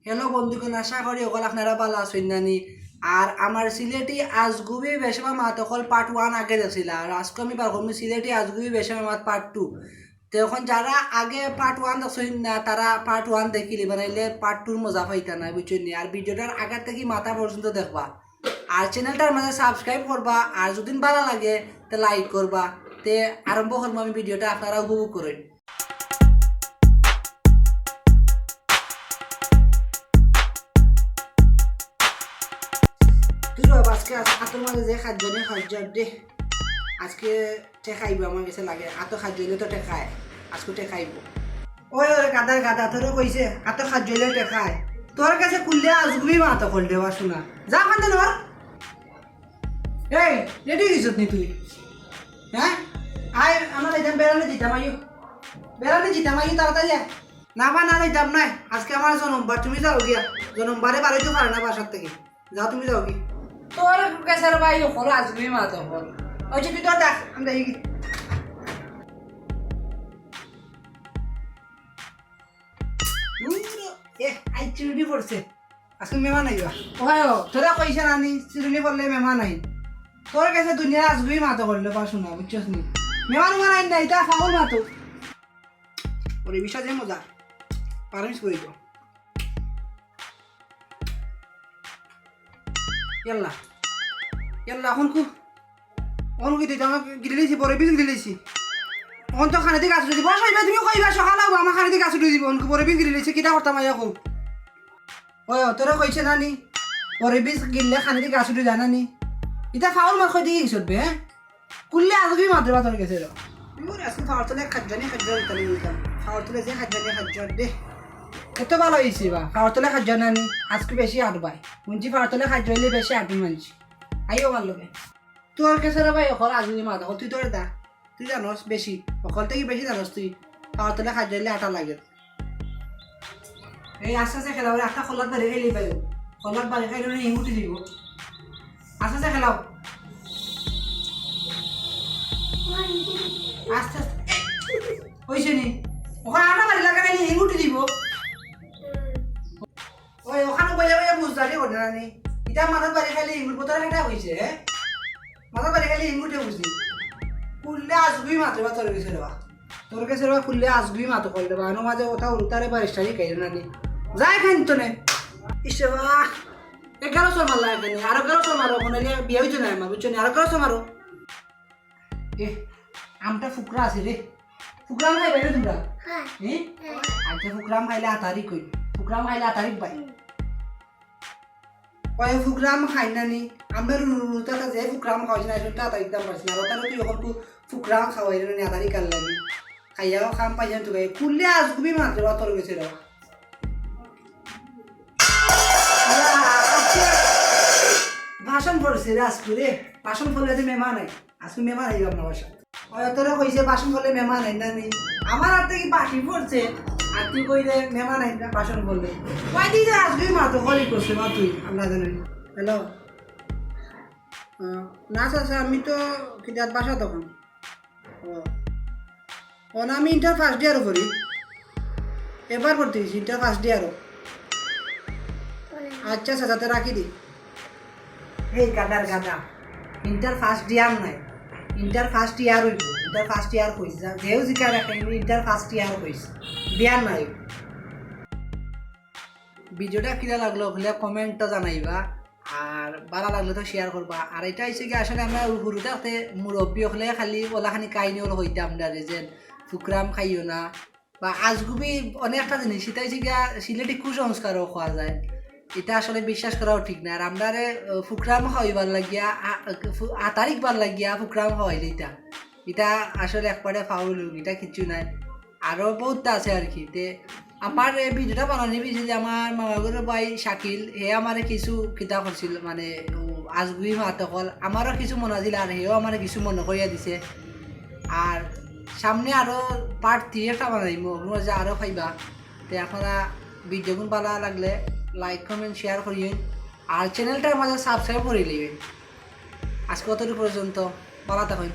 Hello বন্ধুগণ, আশা করি ওগুলো আপনারা ভালো আছেন নানি। আর আমার সিলেটি আজগুবি বেশমা মাত অকল পার্ট 1 আগে দেখছিল, আর আজকে আমি পারবো সিলেটি আজগুবি বেশমা মাত পার্ট 2। তো এখন যারা আগে পার্ট 1 দেখছেন না তারা পার্ট 1 দেখিলি বানাইলে পার্ট 2 মজা পাইতা না, বুঝছেন নি। আর ভিডিওটার আগের থেকে মাথা পর্যন্ত দেখবা, আর চ্যানেলটার মাঝে সাবস্ক্রাইব করবা, আর যদি ভালো লাগে তো লাইক করবা। তে আরম্ভ করবো আমি ভিডিওটা, আপনারা উপভোগ করেন। তুই আজকে আতর মাঝে যে খাদ্য দে আজকে টেকাইব আমার কাছে লাগে। আত খাদ্য তো টেকায়, আজকে টেকাইব। ওই ওরে গাদার গাদা তোর কইছে আত খাদ্য টেকায়, তোর কাছে খুললে আজগুবি মাত কল দেওয়া শোনা যা খান্দ নর। এই রেডি দিছত নি তুই? হ্যাঁ আয় আমার দিতাম বেড়ানে দিতাম তাড়াতাড়ি না বা না দিতাম নাই। আজকে আমার জন্মবার, তুমি যাও গিয়া। জন্মবারে বাড়িতে পারে না বাসার থেকে, যাও তুমি যাও কি। তোর কেসার ভাই হল আজগুবি মাত হল। ওই যে তুই তো দেখ আমি দেখি চিরুনি পড়ছে। আজকে মেহমান আইবা। তোরা কইছে নানি চিরুনি পড়লে মেহমান আই। তোর কাছে দুনিয়া আজগুবি মাত করলে বা শোনা, বুঝছস নি। মেহমান আই না, এটা ফাউল মাতো। ওরে বিষয় যে মজা পারমিস করি তো। ইয়াল্লা ইয়াল্লা এখন কি দিতে আমাকে গিলে দিয়েছি, পরে বিল দিলেছি। এখন তো খানে দিকে আসলে দিব তুমি কইবা সকাল হবো আমার খানে দিকে আসলে দিব। অনকে পরে বিল দিলেছি কিটা করতাম আই এখন। ওই তোরা কইছে নানি পরে বিল গিললে খানে দিকে আসলে যায় নানি। এটা ফাউল মার কই দিয়ে গেছবে। হ্যাঁ কুললে আজবি মাত্র বাতর গেছে র। আজকে খাওয়ার তোলে খাদ্যানি উতালি দিতাম। খাওয়ার তোলে যে খাদ্যানি দে এত ভালো হয়েছে বা খাওয়ার তোলে খাদ্য নানি। আজকে বেশি আটবাই মুঞ্চি খাওয়ার তোলে খাদ্য হইলে বেশি আটবি মানছি। আইও আমার লোকে তোর কাছে ভাই অকল আজুনি মাত অকল তুই তোর দা তুই জানস বেশি অকল থেকে বেশি জানস তুই। খাওয়ার তোলে খাদ্য হইলে আটা লাগে। এই আস্তে আস্তে খেলাও একটা খোলার বাড়ি খাইলে পাইব। খোলার বাড়ি খাইলে ইঙ্গুটি দিব। আস্তে আস্তে খেলাও আস্তে আস্তে হয়েছে নি। ওখানে আটা বাড়ি লাগা খাইলে ইঙ্গুটি দিব। ওই ওখানে বইয়া বইয়া বুঝদারি করে না নি। এটা মাথার বাড়ি খাইলে ইঙ্গুট বোতল একটা হয়েছে। হ্যাঁ মাথার বাড়ি খাইলে ইঙ্গুটে বুঝলি। খুললে আসবি মাত্র বা তোর কাছে রেবা, তোর কাছে রেবা খুললে আসবি মাত্র কল দেবা। আনো মাঝে কথা উল্টারে বারিশটারি খাইলে না নি যাই খাইন তো নে। ইসে বা 1100 মারলা এখানে, আরো 1100 মারো। ওখানে বিয়ে হইতো না আমার, বুঝছো নি। আরো 1100 মারো। এ আমটা ফুকরা আছে রে। ফুকরাম খাইবে রে তোমরা? হ্যাঁ আচ্ছা ফুকরাম খাইলে আতারি কই। ফুকরাম খাইলে আতারি পাই। ওই ফুকরাম খাই না নি। আমরা রুটা যে ফুকরাম খাওয়াইছি না এটা আতারি দাম পারছি না। ওটা তুই এখন ফুকরাম খাওয়াই রে আতারি কাল লাগি। খাইয়াও খাম পাইছেন তো গাই কুললে আসবি মাত্র বা তোর গেছে রে। ভাষণ পড়ছে রে আজকে রে। ভাষণ পড়লে যে মেহমান আই, আজকে মেহমান আইব আপনার বাসা। ওই তোরা কইছে ভাষণ পড়লে মেহমান আই না নি। আমার হাত থেকে বাকি পড়ছে আর তুই কইলে মেহমান আই না ভাষণ পড়লে। কই দিই যে আজকে মাত্র কলি করছে বা তুই আমরা জানেন। হ্যালো না চাচা আমি তো কিতাব বাসা তখন। ও না আমি ইন্টার ফার্স্ট ইয়ারও করি, এবার পড়তে গেছি ইন্টার ফার্স্ট ইয়ারও। আচ্ছা চাচা তো রাখি দি। এই গাদার গাদা ইন্টার ফার্স্ট ইয়ার নাই, ইন্টার ফার্স্ট ইয়ার হইব। ইন্টার ফার্স্ট ইয়ার কইস যেও জিকা রাখে ইন্টার ফার্স্ট ইয়ার কইস, বিয়ার নাই। ভিডিওটা কিরা লাগলো হলে কমেন্টটা জানাইবা, আর ভালো লাগলে তো শেয়ার করবা। আর এটা হচ্ছে কি আসলে আমরা শুরুতে মুরব্বী হলে খালি ওলাখানি কাহিনী হলো হইতাম না যে ফুকরাম খাইও না বা আজগুবি অনেকটা জিনিস। সেটা হচ্ছে গিয়া সিলেটি কুসংস্কারও খাওয়া যায়, এটা আসলে বিশ্বাস করাও ঠিক না। আর আমরা ফুকরাম খাওয়াইবার লাগিয়া আতারিক বার লাগিয়া ফুকরাম খাওয়াইলে এটা আসলে একবারে ফাউল, এটা কিছু নাই। আরও বহুতটা আছে আর কি। তে আমার এই ভিডিওটা বানানি পিছিয়ে যে আমার মামাগুলো ভাই শাকিল হে আমার কিছু কিতাব করছিল, মানে আজগুবি মাতকল আমারও কিছু মনে আছিল, আর হেও আমার কিছু মনে করিয়া দিছে। আর সামনে আরও পার্ট 3 একটা বানাইম, যে আরও পাইবা। তো আপনারা ভিডিওগুলো ভালো লাগলে লাইক কমেন্ট শেয়ার করিয়েন, আর চ্যানেলটার মাঝে সাবস্ক্রাইব করে নেবেন। আজকে অতটুকু পর্যন্ত, ভালো থাকুন।